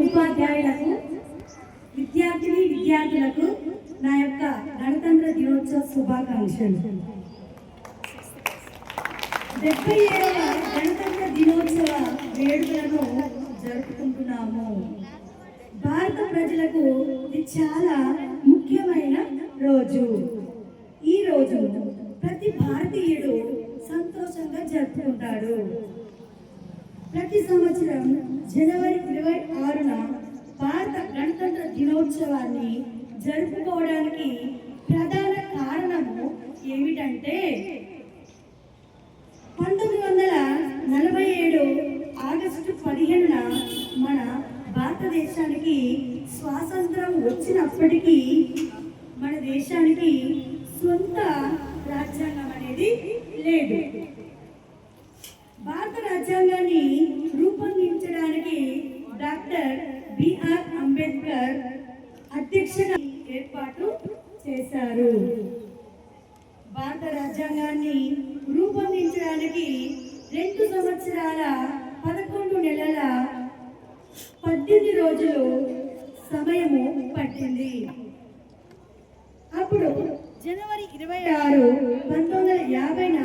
ఉపాధ్యాయులకు విద్యార్థులకు నా యొక్క గణతంత్ర దినోత్సవ శుభాకాంక్షలు. 77వ గణతంత్ర దినోత్సవ వేడుకలను జరుపుకుంటున్నాము. భారత ప్రజలకు ఇది చాలా ముఖ్యమైన రోజు. ఈ రోజు ప్రతి భారతీయుడు సంతోషంగా జరుపుకుంటాడు. ప్రతి సంవత్సరం జనవరి 26న భారత గణతంత్ర దినోత్సవాన్ని జరుపుకోవడానికి ప్రధాన కారణము ఏమిటంటే 1947 ఆగస్టు 15న మన భారతదేశానికి స్వాతంత్రం వచ్చినప్పటికీ మన దేశానికి సొంత రాజ్యాంగం అనేది లేదు. భారత రాజ్యాంగాన్ని రూపొందించడానికి డాక్టర్ బిఆర్ అంబేద్కర్ అధ్యక్షత ఏర్పాటు చేశారు. భారత రాజ్యాంగాన్ని రూపొందించడానికి 2 సంవత్సరాల 11 నెలల 18 రోజులు సమయము పట్టింది. అప్పుడు జనవరి 26, 1950న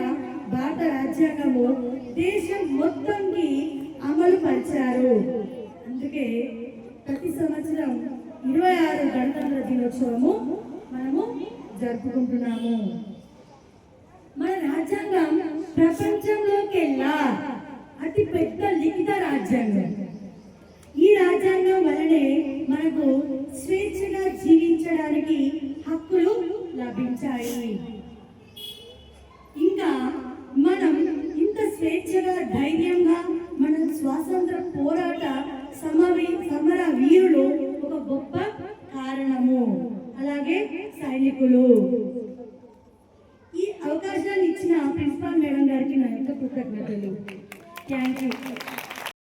భారత రాజ్యాంగము దేశం మొత్తంకి అమలు పరిచారు. అందుకే ప్రతి సంవత్సరం 26 గణతంత్ర దినోత్సవము మనము జరుపుకుంటున్నాము. మన రాజ్యాంగం ప్రపంచంలోకెల్లా అతి పెద్ద లిఖిత రాజ్యాంగం. ఈ రాజ్యాంగం వలనే మనకు స్వేచ్ఛగా జీవించడానికి హక్కులు లభించాయి. ఇంకా మనం ఇంత స్వేచ్ఛగా ధైర్యంగా మన స్వాతంత్ర పోరాట సమర వీరులు ఒక గొప్ప కారణము. అలాగే సైనికులు. ఈ అవకాశాన్ని ఇచ్చిన ప్రిన్సిపాల్ మేడం గారికి నా యొక్క కృతజ్ఞతలు. Thank you.